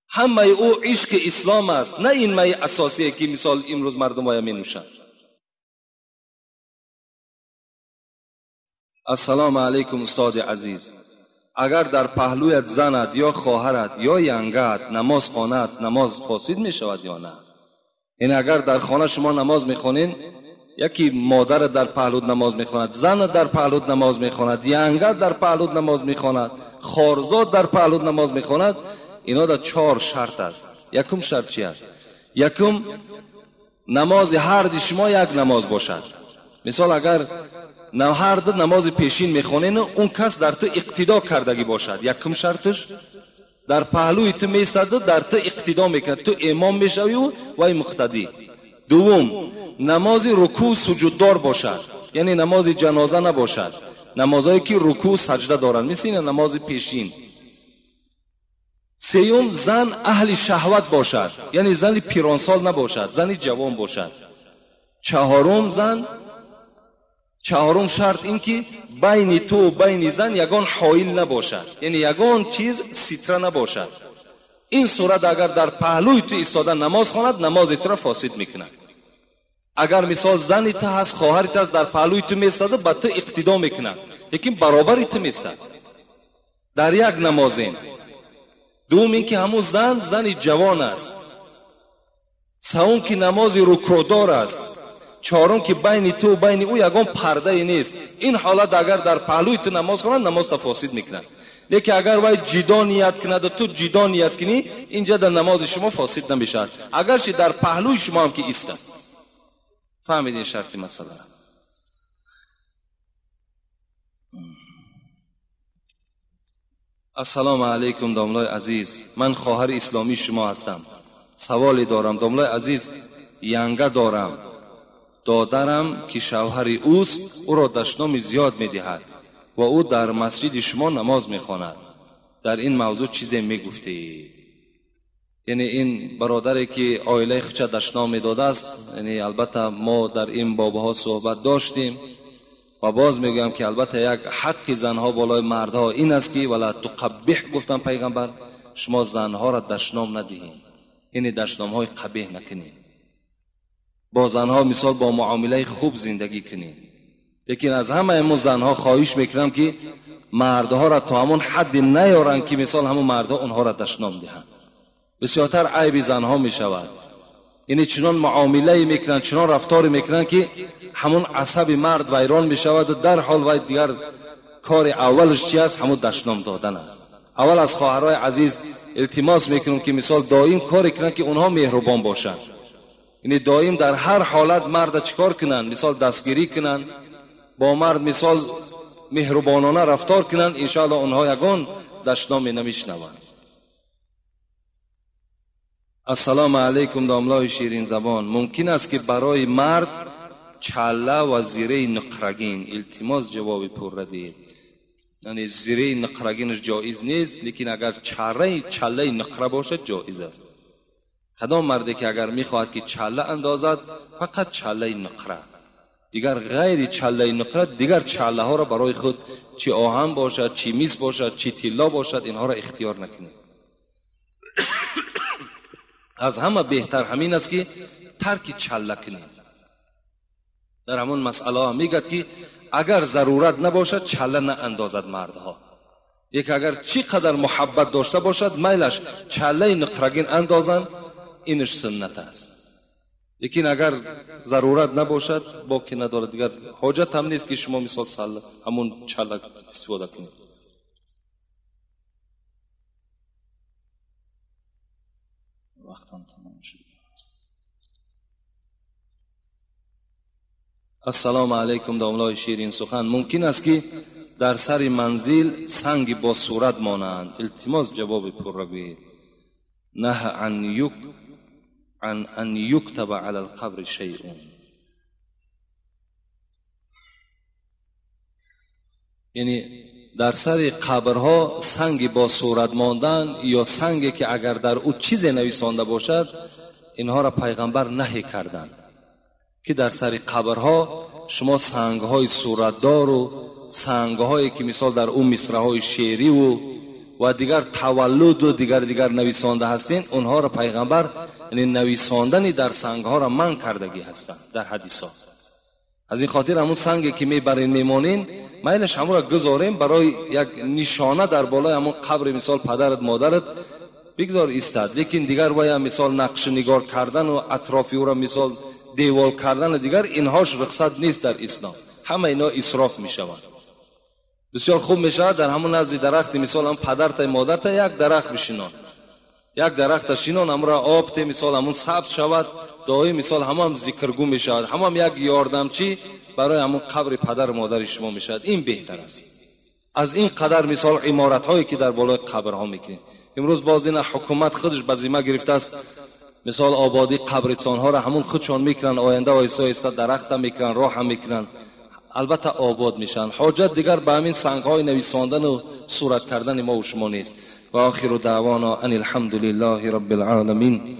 S1: همه او عشق اسلام است، نه این می اساسی که مثال امروز مردم آیا می نوشند. السلام علیکم استاد عزیز. اگر در پهلویت زنت یا خواهرت یا ینگت نماز خواند، نماز فاسد می شود یا نه؟ این اگر در خانه شما نماز می خونین، یکی مادر در پهلوت نماز می خواند، زن در پهلوت نماز می خواند، ینگت در پهلوت نماز می خواند، خارزاد در پهلوت نماز می خواند، اینا در 4 شرط است. یکم شرط چی است؟ یکم نماز هر دی شما یک نماز باشد. مثال اگر هر دو نماز پیشین میخونین، اون کس در تو اقتدا کردگی باشد. یکم شرطش در پهلوی تو میسده، در تو اقتدا میکند، تو امام میشوی و وای مقتدی. دوم نماز رکوع سجود دار باشد، یعنی نماز جنازه نباشد، نمازایی که رکوع سجده دارند، مثل نماز پیشین. سیوم زن اهل شهوت باشد، یعنی زن پیرانسال نباشد، زن جوان باشد. چهارم شرط این که بین تو و بین زن یگان حائل نباشد، یعنی یگان چیز ستره نباشد. این صورت اگر در پهلوی تو ایستاده نماز خواند، نماز تو را فاسد میکند. اگر مثال زنی تو هست، خواهری تو هست، در پهلوی تو میستاده، به تو اقتدا میکند، لیکن برابری تو میستاد در یک نمازین. دوم این که همون زنی جوان است. سوم که نماز رکوعدار است. چهارم که بین تو و بین او یگان پرده نیست. این حالت اگر در پهلوی تو نماز خواند، نماز فاسد میکند. لیکن اگر وای جدا نیت کند و تو جدا نیت کنی، اینجا در نماز شما فاسد نمیشد، اگرچه در پهلوی شما هم که ایست است. فهمیدین شرطی مسئله؟ السلام علیکم داملای عزیز، من خواهر اسلامی شما هستم. سوالی دارم داملای عزیز. ینگه دارم، دادرم که شوهر اوست او را دشنام زیاد میدهد و او در مسجد شما نماز میخواند. در این موضوع چیزی میگفتی؟ یعنی این برادری که عائله خودش دشنام میداده است، یعنی البته ما در این بابها صحبت داشتیم و باز میگم که البته یک حق زنها بالای مردها این است که ولا تقبح، گفتم پیغمبر، شما زنها را دشنام ندهید، یعنی دشنام های قبیح نکنید. با زنها مثال با معامله خوب زندگی کنید. لیکن از همه امو زنها خواهش میکنم که مردها را تا همون حد نیارن که مثال همون مردها اونها را دشنام دهند. بسیارتر عیب زنها میشود. یعنی چنان معامله میکنن، چنان رفتار میکنن که همون عصب مرد ویران میشود و در حال وای دیگر کار اولش چی است؟ همون دشنام دادن است. اول از خواهرای عزیز التماس میکنم که مثال دائم کار کنن که اونها مهربان باشند. یعنی دائم در هر حالت مرد چیکار کنن؟ مثال دستگیری کنن، با مرد مثال مهربانانه رفتار کنن، انشاءالله اونها یگان دشنام نمیشنوند. السلام علیکم داملای شیرین زبان، ممکن است که برای مرد چله و زیره نقرگین، التماس جواب پر دهید. یعنی زیره نقرگینش جایز نیست، لیکن اگر چله نقره باشد جایز است. کدام مردی که اگر میخواهد که چله اندازد، فقط چله نقره، دیگر غیر چله نقره، دیگر چله ها را برای خود چی آهن باشد، چی میس باشد، چی طلا باشد، اینها را اختیار نکنید. از همه بهتر همین است که ترک چله کنید. در همون مسئله ها میگد که اگر ضرورت نباشد چله نه اندازد مردها. یک اگر چی قدر محبت داشته باشد میلش چله نقرگین اندازن، اینش سنت است. لیکن اگر ضرورت نباشد باکی ندارد، دیگر حاجت هم نیست که شما مثال سال همون چله استفاده کنید. وقتم تمام شد. السلام علیکم داملای شیرین سخن، ممکن است که در سر منزل سنگ با صورت مانند؟ التماس جواب پر را بگویید. نه عن ان یکتب علی القبر شیء. یعنی در سر قبرها سنگ با صورت ماندن یا سنگی که اگر در او چیزی نویسانده باشد، اینها را پیغمبر نهی کردند که در سر قبرها شما سنگهای صورتدار و سنگهایی که مثال در اون مصرعهای شعری و دیگر تولد و دیگر نویسانده هستین، اونها را پیغمبر یعنی نویساندن در سنگها را منع کردگی هستند در حدیثا. از این خاطر همون سنگی که میبرین میمانین میلش همون را گذاریم برای یک نشانه در بالای همون قبر مثال پدرت مادرت بگذار ایستاد. لیکن دیگر وای مثال نقش نگار کردن و اطرافی او را مثال دیوال کردن دیگر، اینهاش رخصت نیست در اسلام. همه اینا اسراف میشوند. بسیار خوب میشه در همون نزد درخت مثال هم پدرت مادرت یک درخت بشینان، یک درخت شینان، امرا آب ته مثال همون سبز شود، دایی مثال هم ذکرگو میشود، هم یک یاردمچی برای همون قبر پدر و مادر شما میشود. این بهتر است از این قدر مثال عمارت هایی که در بالای قبرها میکنید. امروز باز این حکومت خودش به ذمه گرفته است مثال آبادی قبرستان ها را همون خودشان میکنن، آینده آیسته آیسته درخت هم میکنن، راه هم میکنن، البته آباد میشن. حاجت دیگر به همین سنگ های نویساندن و صورت کردن ما و شما نیست. و آخر دعوانا ان الحمد لله رب العالمین.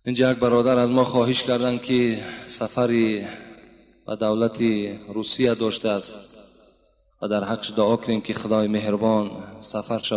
S1: اینجا یک برادر از ما خواهش کردن که سفری و دولت روسیه داشته است و در حقش دعا کنیم که خدای مهربان سفرش